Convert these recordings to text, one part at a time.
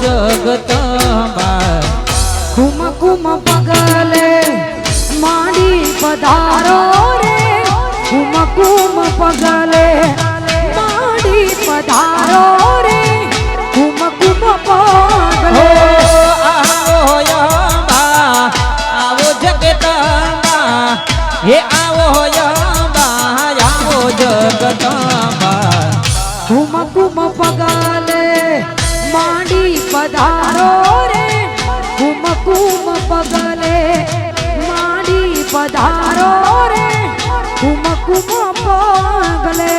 જગતંબા કુમ કુમ પગલે માંડી પધારો રે કુમ કુમ પગલે માંડી પધારો રે કુમ કુમ પગલે આવો અંબા આવો જગતંબા હે આવો અંબા આવો જગતંબા કુમ કુમ પગલે માંડી પધારો રે કુમ કુમ પગલે માંડી પધારો રે કુમ કુમ પગલે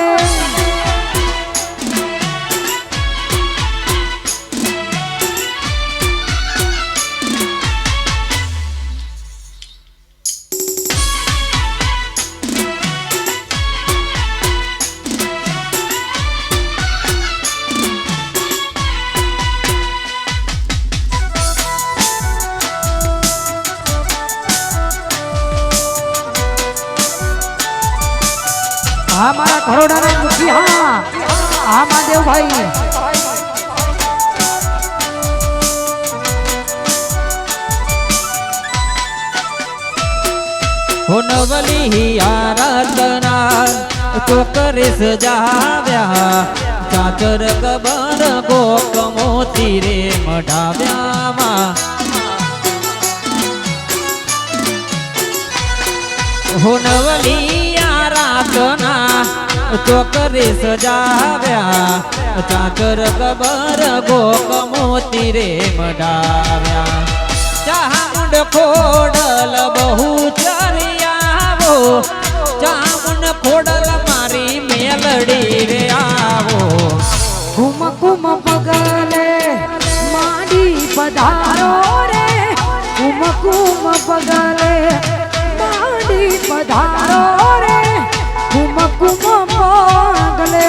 હા મારા ખરોડાના મુખી હા મહાદેવભાઈ હો નવલી આરાધના ચોકરે સજાવ્યા ચાચર કબર ગોક મોતી રે મઢાવ્યામાં હો નવલી આરાધના ચોકરે સજાવ્યા ચાચર કબર ગોક મોતી રે મઢાવ્યા ચામુંડ ખોડલ બહુ ચરિયાવો ચામુંડ ખોડલ મારી મેલડી રે આવો કુમ કુમ પગલે માંડી પધારો રે કુમ કુમ પગલે માંડી પધારો રે કુમ કુમ પગલે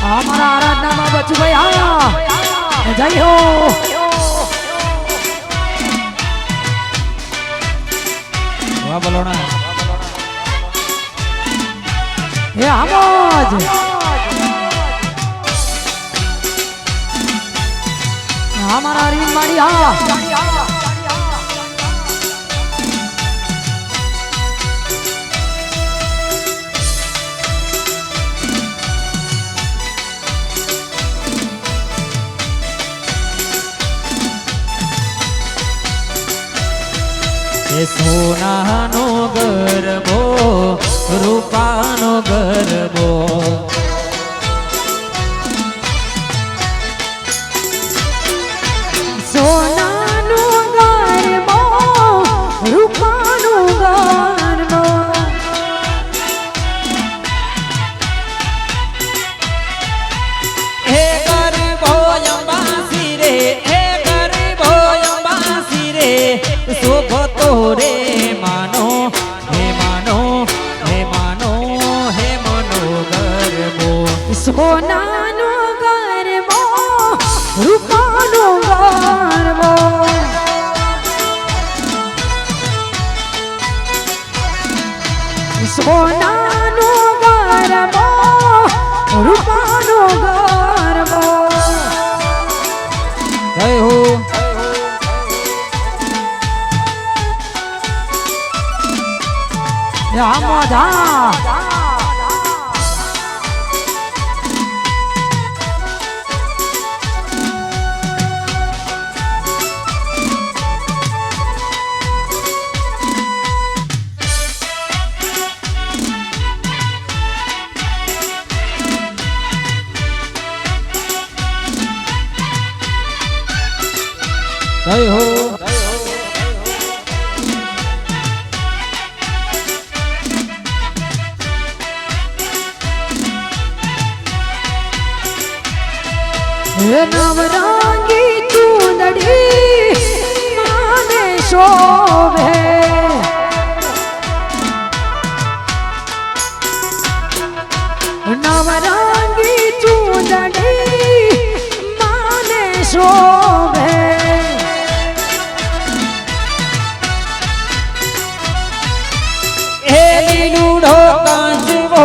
हमारा आराधना में बच्चू भाई आया जय हो वाह बोलोना ये आमोज हमारा अरविंद माड़ी हाँ સોનાનો ગરબો રૂપાનો ગરબો સોનાનો ગરબો રૂપાનો ગરબો હે ગરબો અંબાસી રે હે ગરબો અંબાસી રે શોભતો રે માનો હે માનો હે માનો હે મનો ગરબો સોનાનો ગરબો રૂપાનો ગરબો સોનાનો ગરબો રૂપાનો ગરબો જય હો રામધા જય હો નવરંગી ચૂંદડી માને શોભે નવરંગી ચૂંદડી માને શોભે એ લીલુડો કાંચવો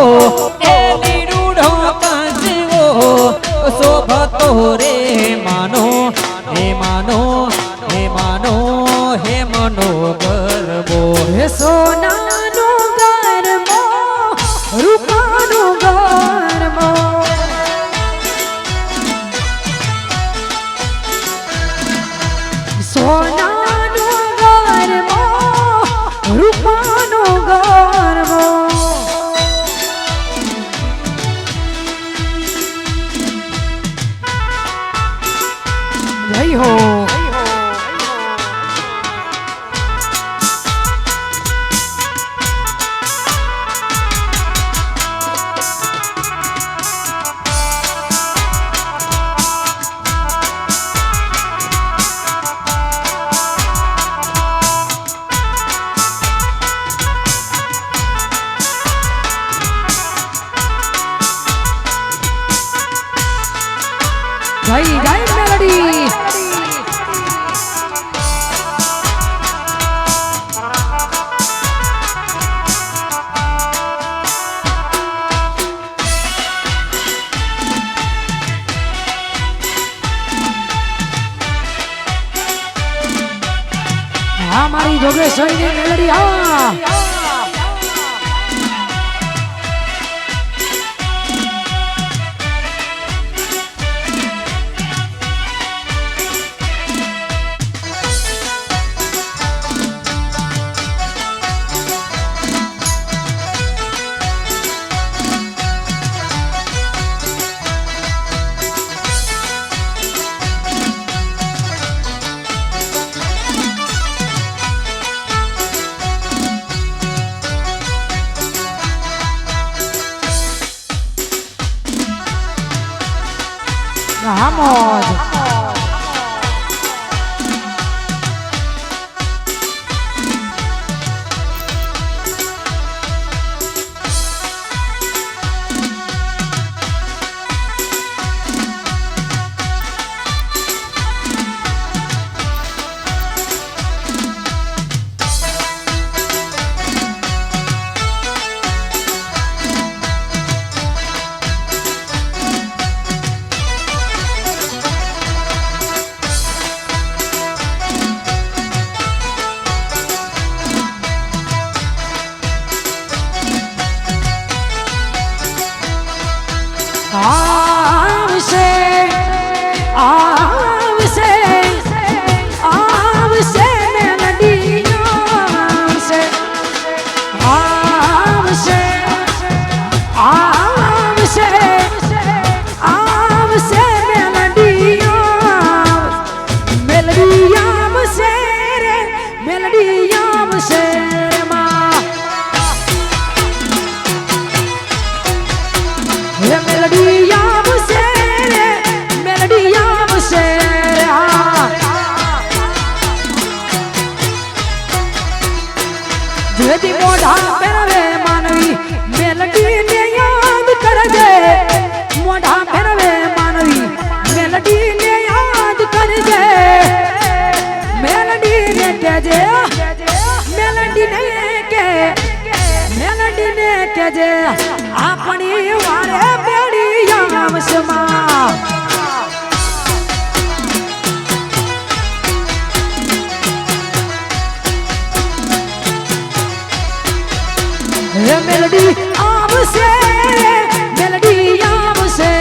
રૂપાનો ગરબો સોનાનો ગરબો રૂપાનો ગરબો જય હો જય જય મેલડી હા મારી જોગેશ્વરીની મેલડી હા Vamos. જેથી મોઢા ફેરવે માનવી મેલડી ને યાદ કરજે મોઢા ફેરવે માનવી મેલડી ને યાદ કરજે મેલડી ને કહેજે મેલડી ને કહેજે આપણી વારે બેડી આવશે માં મેલડી આવશે મેલડી આવશે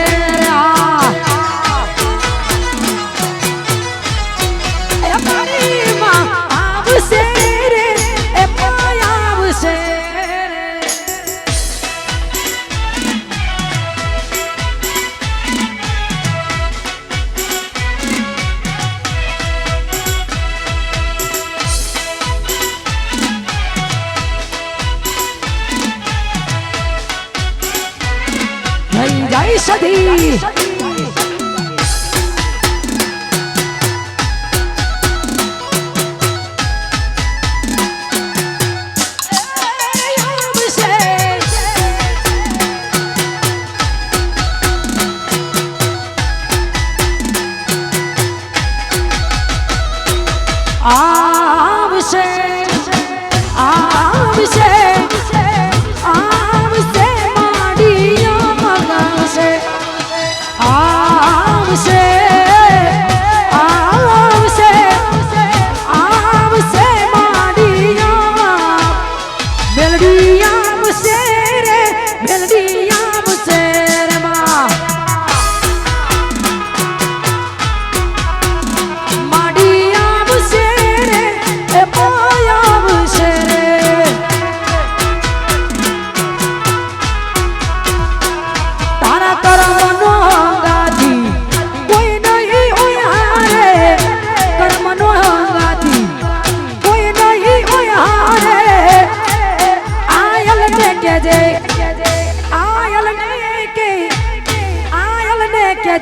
એ મારી માં આવશે રે એ પાય આવશે જય સધી આવશે આવશે આવશે માડીયા મગાશે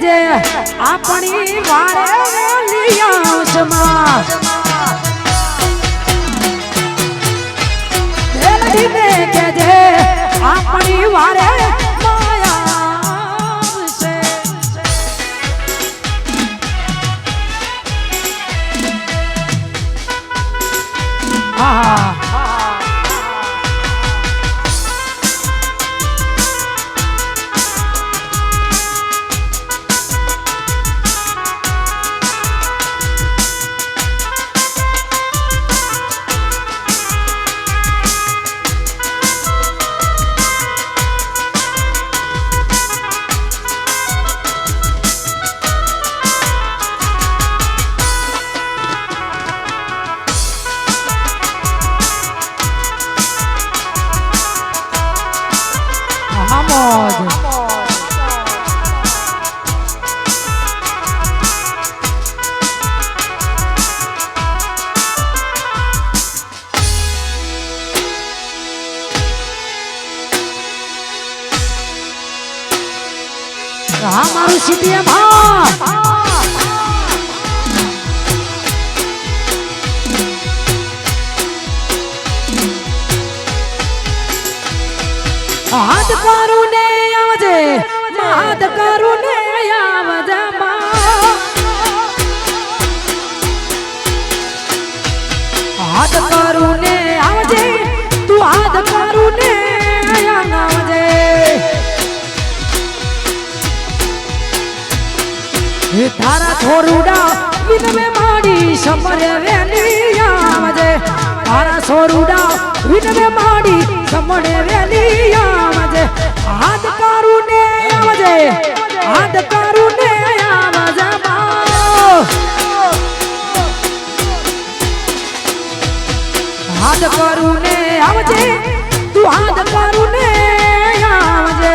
કેજે આપણી વારે લિયાસમાં મેલડીને કેજે આપણી વારે માયા આવશે. આહા હા મારું સીટીએમ હાથ કરું ને આવજે હાથ કરું ને આવજે હાથ કરું ને આવજે તું હાથ કરું ને આવજે તારા છોરુડા વિનમે માડી સમરે વેલી આવજે તારા છોરુડા વિનમે માડી સમરે વેલી આવજે હાથ કરું ને આવજે હાથ કરું ને આવજે હાથ કરું ને આવજે તું હાથ કરું ને આવજે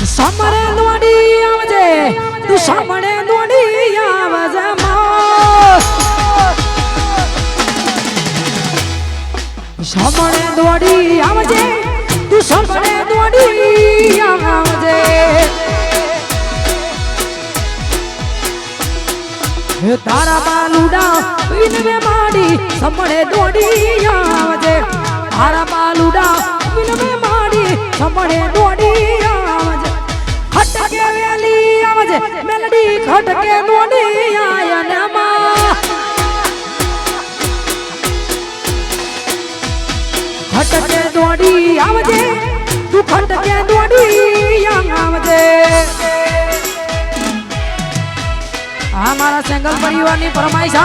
સમરે દોડી આવજે તું સમરે દોડી આવજે સમરે દોડી આવજે તું સમરે દોડી આવજે તારા બાલુડા વિનમે માડી સમરે દોડી આવજે તારા બાલુડા વિનમે માડી સમરે દોડી આવજે ખટકે વેલી આવજે મેલડી ખટકે દોડી આયનમાં ખટકે દોડી આવજે તું ખટકે દોડી આવજે આ મારા સેંગલ પરિવારની ફરમાઈશ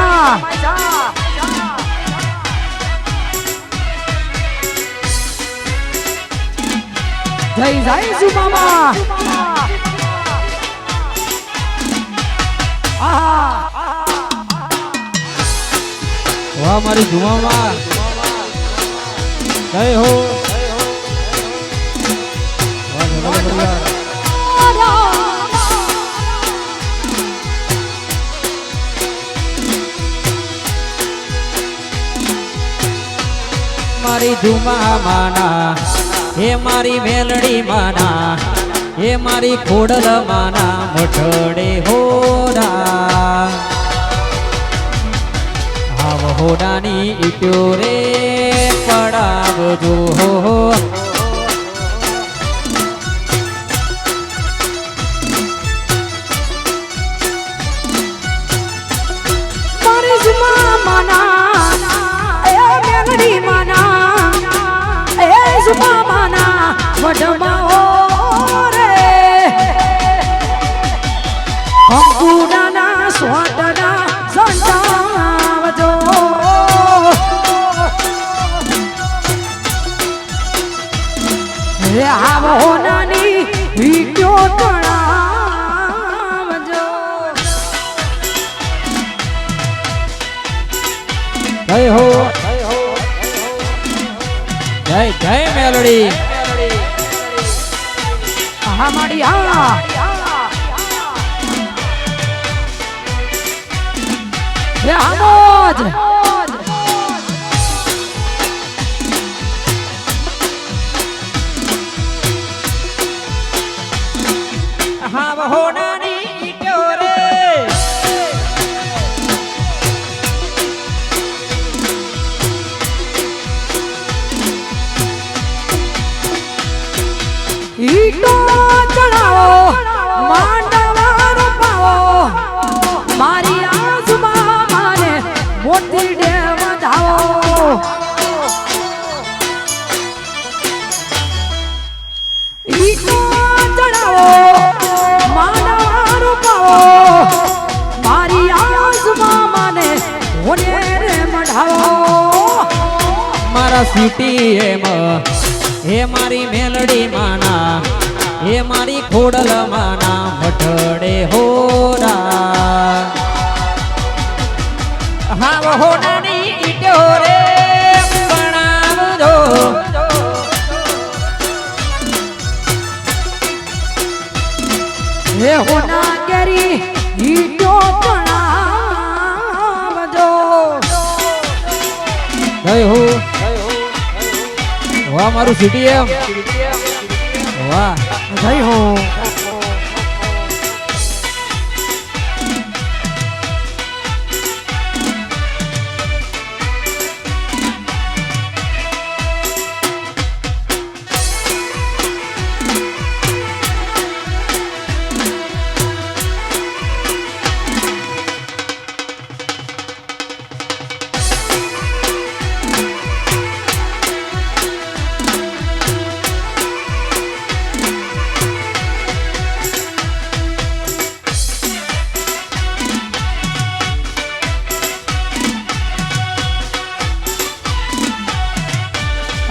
જય જય સુમામા વાહ મારી જુમામાં જય હો વાહ સેંગલ પરિવાર મારી ધુમા માના હે મારી મેલડી માના હે મારી ખોડલ માના મોઢડે હોડા હાવ હોડાની ઈટો રે પડાવજો હો મારી જુમા માના અંકુડાના સ્વાટના સંતાવજો જય હો જય જય મેલડી હા માડી હા હે આમોજ હા વહોડાની ઈટો રે ઈટો ચડાવો માંડવા રોપાવો મારી આસુમાં માને મોતી ડે વધાવો ઈટો ચડાવો માંડવા રોપાવો મારી આસુમાં માને મોને રે મઢાવો મારા સિટી એમ હે મારી મેલડી માના હે મારી ખોડલ માના મઢડે હોરા હા વહોડાની ઈટો રે બનાવજો હે હોના કેરી ઈટો ચણાવજો જય હો વાહ મારું સિટી એમ વાહ જય હો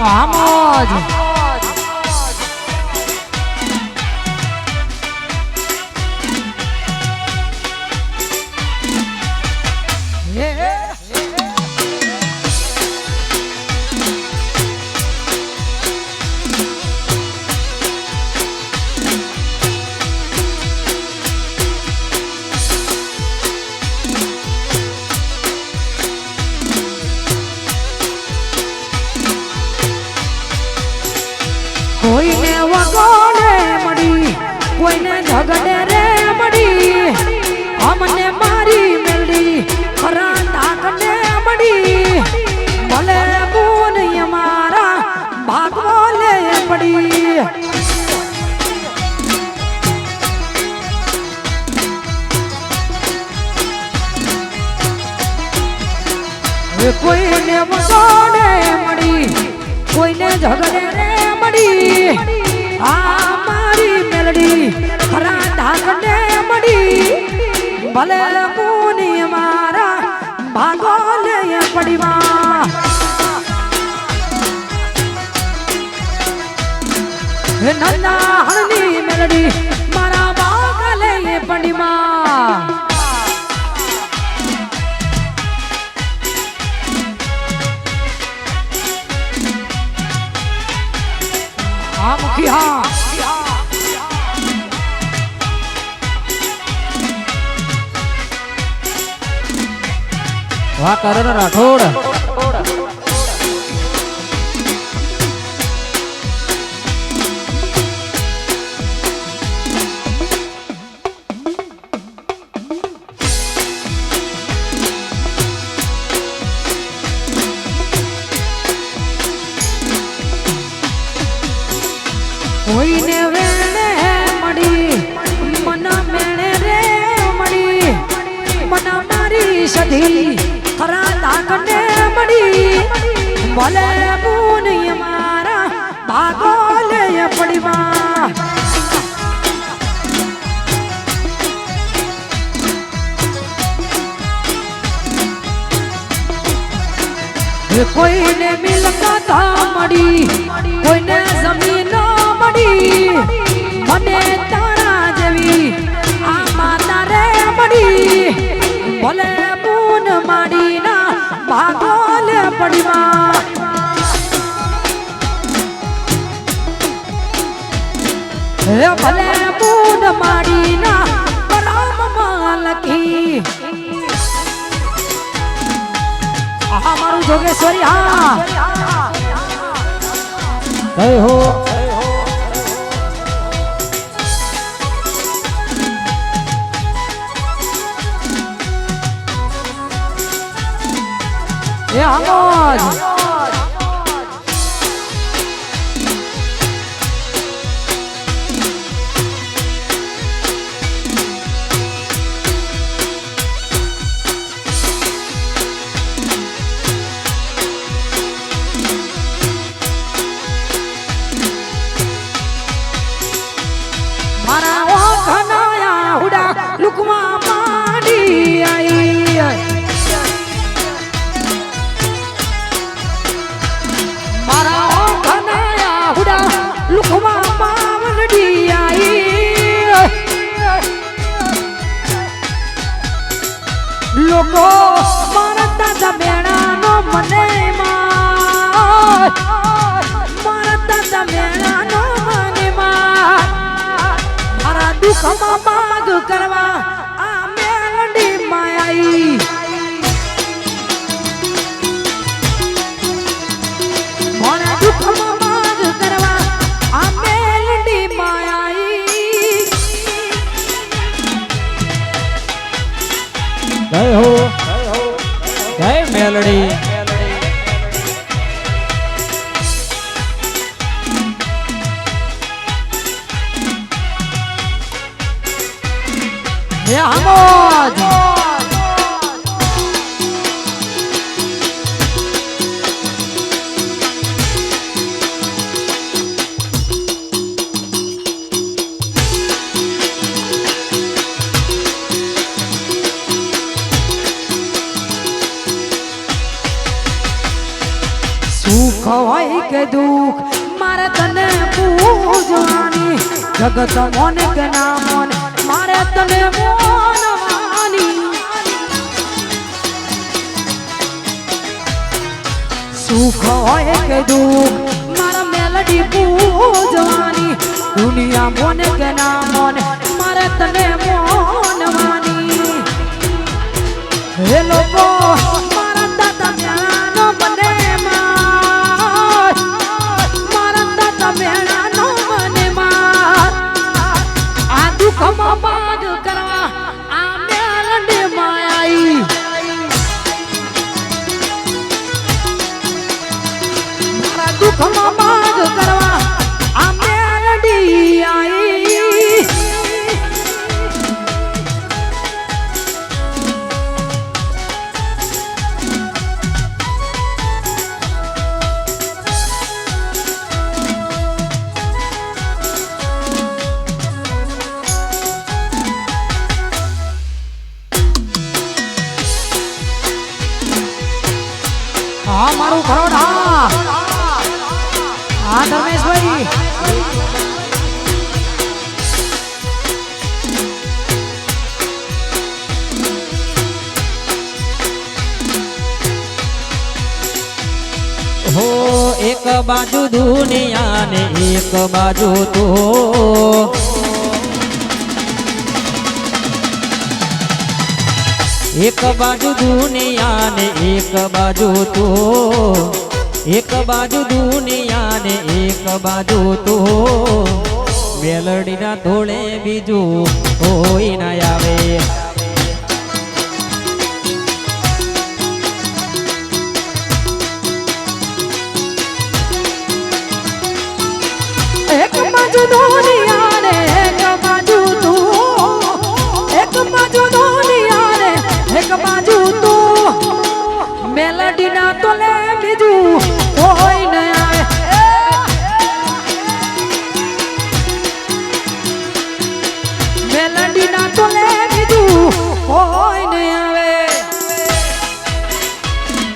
આમોજ કોઈને વગોડે મળી કોઈને ઝગડે રે મળી અમને મારી મેલડી ખરા તાકને મળી ભલે બોન અમારા ભાગો લે પડી કોઈને વગોડે મળી કોઈને ઝગડે રે મળી આ મારી મેલડી ખરા ધાકને મળી ભલે મુની મારા ભાગો લે પડીમાં હે નન્ના હળની મેલડી મારા ભાગ લે પડીમાં હા મુખી હા વાહ કરણ રાઠોડ કોઈને વેણે મળી મન મેણે રે મળી મન મારી સધી ખરા તાકને મળી ભલે મુની મારા ભાગો લે પડીમાં કોઈને મિલકત મળી કોઈને જમીન મળી મને તારા જેવી આ માતા રે મળી ભલે મૂન માડી ના ભાગોલે પડીમાં હે ભલે બૂડ માડીના પરમમાં લખી આહા મારું જોગેશ્વરી હા જય હો એ આમોજ મારા ઓખનાયા હુડા લુકમાં માંડી આઈ મારા ઓખનાયા હુડા લુકમાં માંડી આઈ લોકો મારતા દમેણાનો મને મારતા દમેણાનો મને મારા દુઃખમાં માગ કરવા આ મેલડી માયાઈ મારા દુઃખમાં માગ કરવા આ મેલડી માયાઈ જય હો જય મેલડી હે આમોજ સુખ હોય કે દુઃખ મારે તને પૂજવાની જગત મોને કે ના મોને મારે તને મોનવાની સુખ હોય કે દુઃખ મારા મેલડી પૂજવાની દુનિયા મોને કે ના મોને મારે તને મોનવાની હે લોકો મારા દાદા મેળાનો મને મારા દાદા મેળાનો મને આ દુઃખમાં બાદ કરવા આ મેલડી માયાઈ મારા દુઃખમાં બાદ કરવા આ મેલડી આઈ હા મારું ખરોડ હા ધર્મેશભાઈ હો એક બાજુ દુનિયા ને એક બાજુ તો એક બાજુ દુનિયા ને એક બાજુ તો એક બાજુ દુનિયા ને એક બાજુ તો મેલડીના ધોળે બીજું કોઈ ના આવે એક બાજુ દુનિયા ને એક બાજુ તું એક બાજુ દુનિયા ને એક બાજુ તું મેલડીના તોલે બીજું કોઈ ન આવે મેલડીના તોલે બીજું કોઈ ન આવે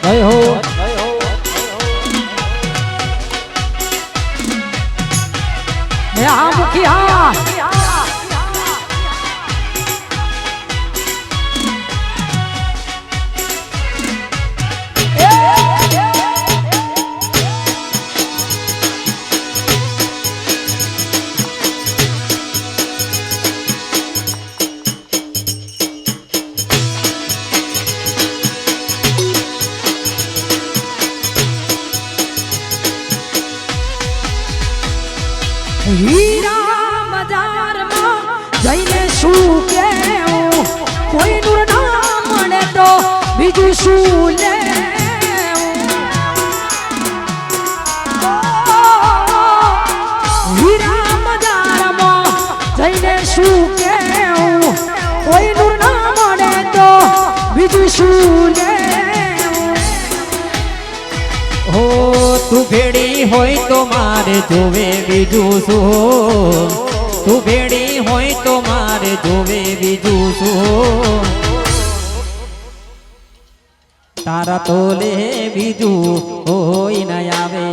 જય હો હે આ મુખિયા હીરા બજારમાં જઈને શું કેવું કોઈનું ના મળે તો બીજું શું લેવું હીરા બજારમાં જઈને શું કેવું કોઈનું ના મળે તો બીજું શું લેવું હો તું ભેડી હોય તો મારે જોવે બીજું શું તું ભેડી હોય તો મારે જોવે બીજું શું તારા તોલે બીજું કોઈ ન આવે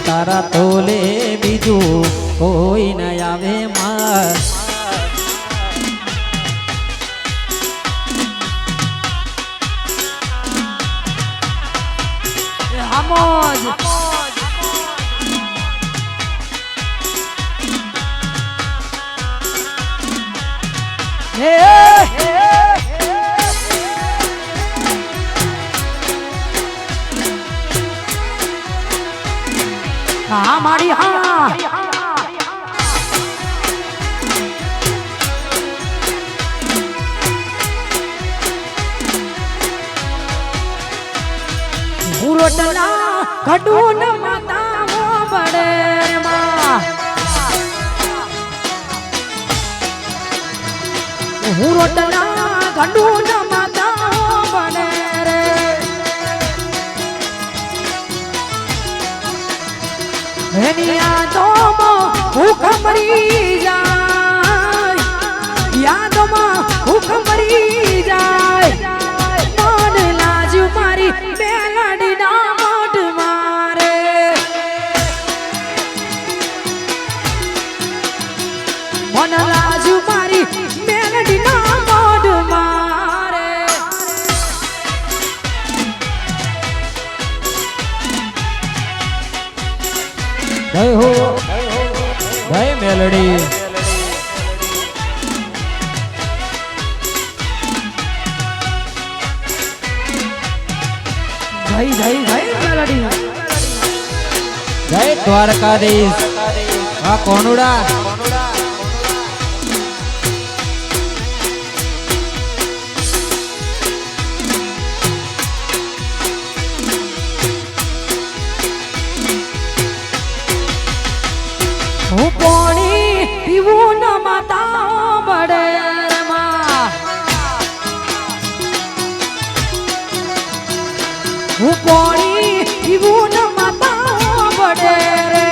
તારા તોલે બીજું કોઈ ન આવે માર Vamos! હા મારી હા રોટલા ઘડું ન માતાઓ બડે માં હું રોટલા ઘડું ન માતાઓ બડે રે એની યાદોમાં ભૂખ મરી જાય યાદોમાં ભૂખ મરી જાય મન લાજુ મારી મેલડી ના મોઢ મારે મન લાજુ મારી મેલડી ના મોઢ મારે જય હો જય મેલડી જય જય જય મેલડી જય દ્વારકાધીશ આ કોનુડા હું પાણી પીવું ન માતા બડે માં હું પાણી પીવું ન માતા બડે રે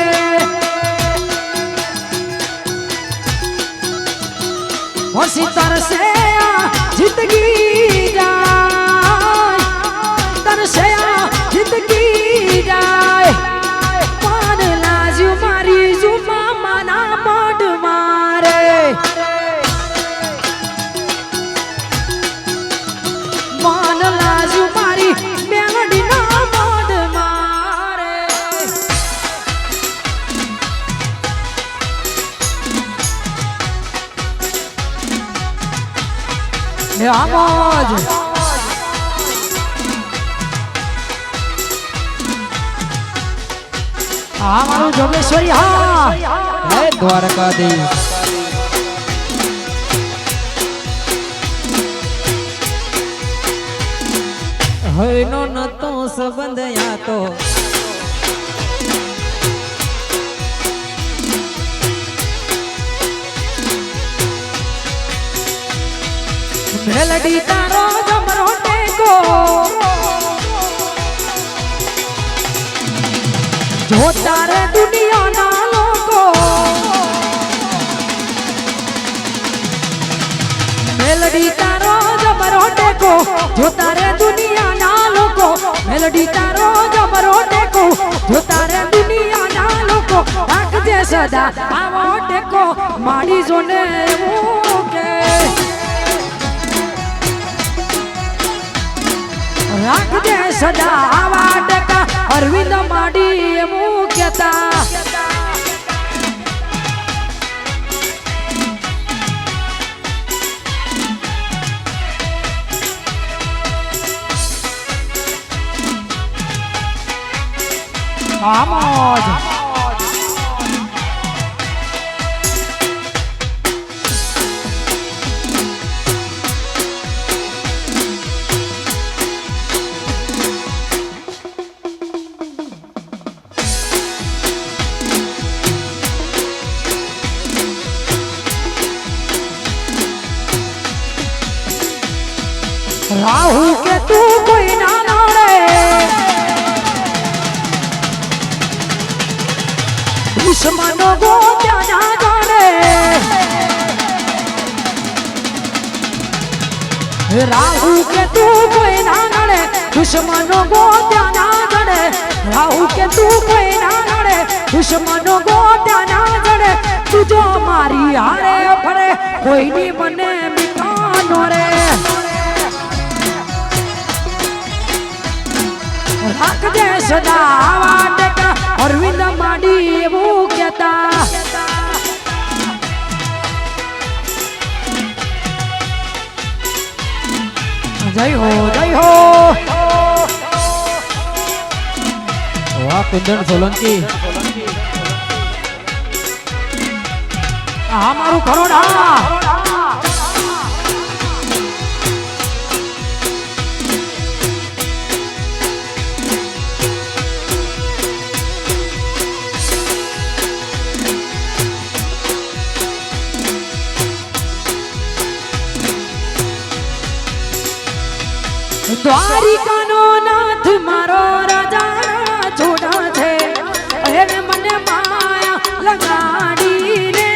હસી તરસે આ જિંદગી જાય તરસે આ જિંદગી જાય પાન લાજુ મારી જુમા માના મોઢ મારે માન લાજુ મારી મેલડી ના મોઢ મારે આમોજ હા મારું જોગેશ્વરી હા જય દ્વારકાધીશ હયનો નતો સંબંધ યાતો મેલડી તારો જમરો ટેકો જો તારે દુનિયાના લોકો મેલડી તારો જમરો ટેકો જો તારે દુનિયાના લોકો મેલડી તારો જમરો ટેકો જો તારે દુનિયાના લોકો રાખજે સદા આવો ટેકો માડી જોને મૂકે રાખજે સદા આવા ટેકા અરવિંદ માડી મૂક્યતા આમોજ રાહુ કે તું કોઈ ના નડે દુશ્મનો ગોત્યા ના જાણે રાહુ કે તું કોઈ ના નડે દુશ્મનો ગોત્યા ના જાણે રાહુ કે તું કોઈ ના નડે દુશ્મનો ગોત્યા ના જાણે તું જો મારી હારે ફરે કોઈની મને મિટાનો રે રાખજે સદા વાટકા અરવિંદ માડી એવું કહેતા જય હો જય હો વાહ કુંદન સોલંકી આ મારું કરોડા દ્વારિકાનો નાથ મારો રાજા જોડા છે એને મને માયા લગાડી રે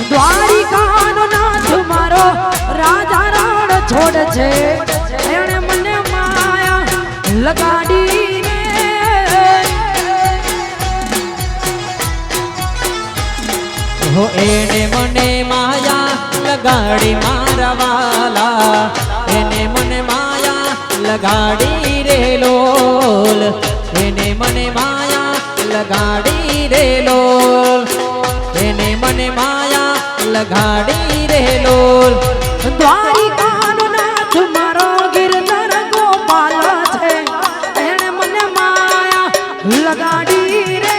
દ્વારિકાનો નાથ મારો રાજા રાણ છોડ છે એને મને માયા લગાડી હો એને મને માયા લગાડી મારા વાલા એને મને માયા લગાડી રે લોલ એને મને માયા લગાડી રે લોલ એને મને માયા લગાડી રે લોલ દ્વારિકાનો નાથ મારો ગિરધર ગોપાલ છે એને મને માયા લગાડી રે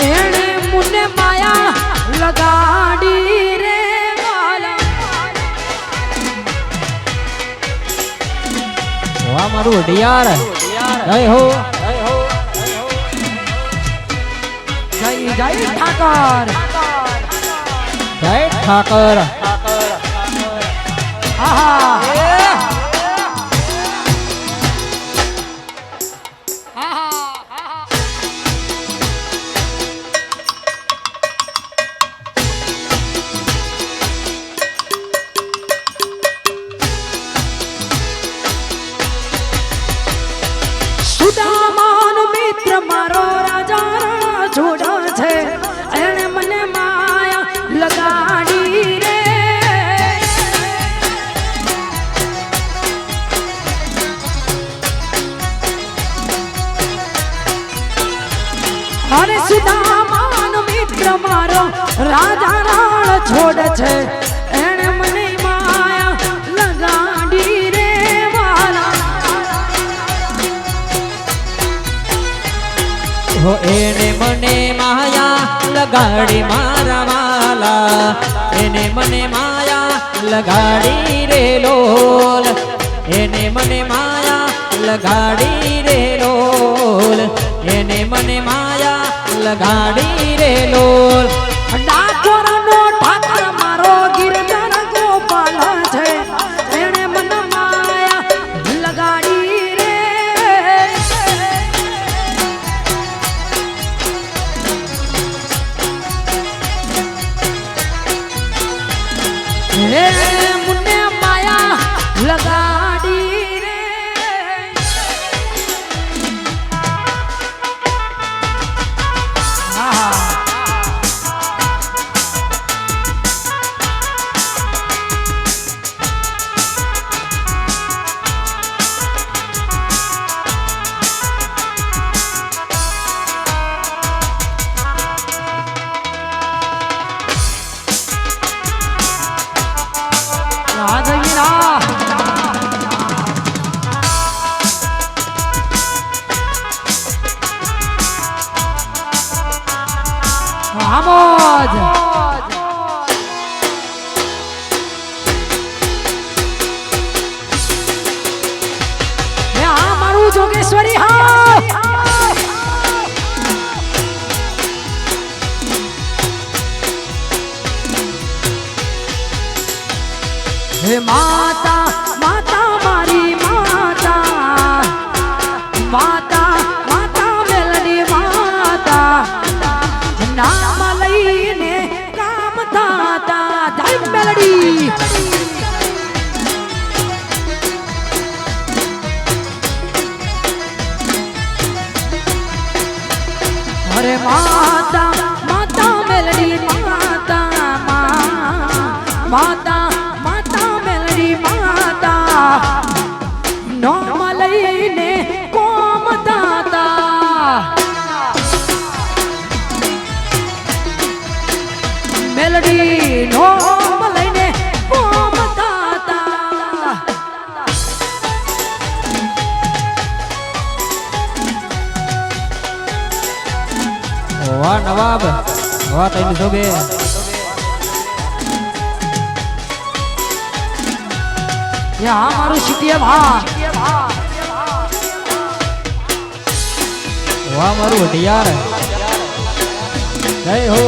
એને મને માયા લગાડી રે વાહ મારું અઢિયાર જય હો જય જય ઠાકર જય ઠાકર આહા સુદામાનો મિત્ર મારો રાજા જોડા છે એને મને માયા લગાડી રે અરે સુદામાનો મિત્ર મારો રાજા રાણ છોડ છે એને મને માયા લગાડી રે હો એને મને માયા લગાડી મારા વાલા એને મને માયા લગાડી રે લોલ એને મને માયા લગાડી રે લોલ એને મને માયા લગાડી રે લોલ ડાકોરનો ઠાકર મારો ગિરધર ગોપાલ છે એને મને માયા લગાડી રે હે મને માયા લગાડી રે આહા આમોજ એ આ મારું જોગેશ્વરી હા હે માતા માતા મારી માતા માતા માતા મેલડી માતા નામ લઈને કામ થાતા જય મેલડી અરે માતા માતા મેલડી માતા માતા માતા મેલડી માતા નામ લઈને કોમ થાતા મેલડી નામ લઈને કોમ થાતા વાહ નવાબ વાહ તૈની શોભે યા મારું શીતીય ભા વાહ મારું વઢિયાર જય હો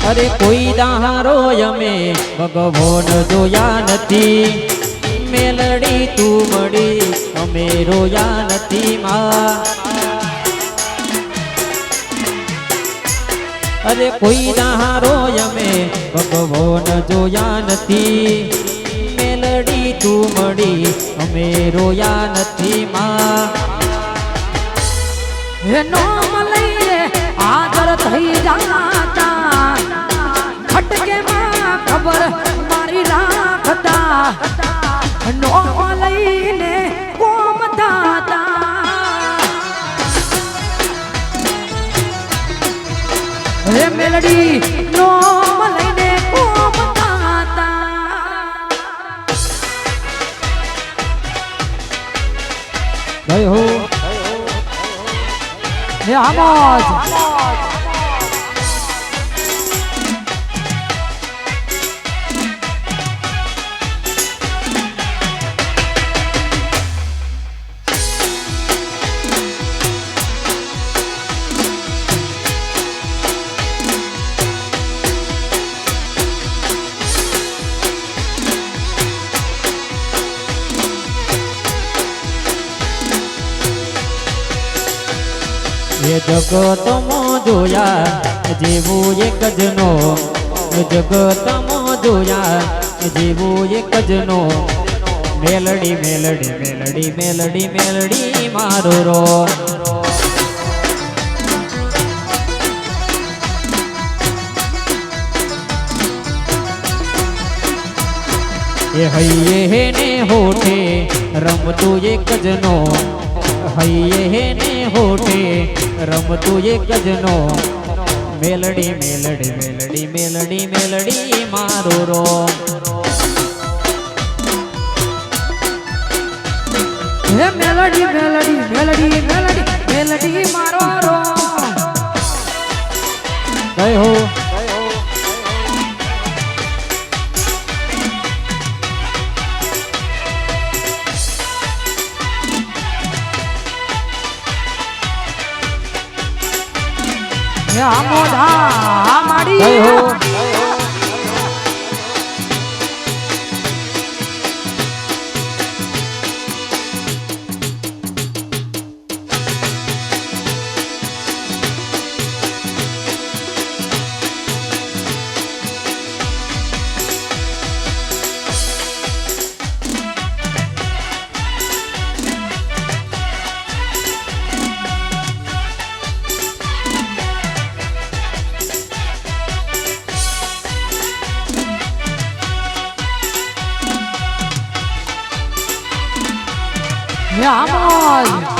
અરે કોઈ દાહારો અમે ભગવાન જોયા નથી મેલડી તું મળી અમે રોયા નથી માં અરે કોઈ દાહારો અમે ભગવાન જોયા નથી મેલડી તું મળી અમે રોયા નથી માં હે નામ લઈને આદર થઈ જાતા ખટકે માં ખબર મારી રાખતા નામ લઈને કોમ થાતા હે મેલડી નામ લઈને કોમ થાતા જય હો હે આમોજ એ જગતમાં જોયા જેવું એક જનો જગતમાં જોયા જેવું એક જનો મેલડી મેલડી મેલડી મેલડી મેલડી મારો રો એ હૈયે ને હોઠે રમતું એક જનો હૈયે ને હોઠે રમતું એક જનો મેલડી મેલડી મેલડી મેલડી મેલડી મારો રો હે મેલડી મેલડી મેલડી મેલડી મેલડી મારો રો જય હો હે આમોજ આ માડી જય હો હે આમોજ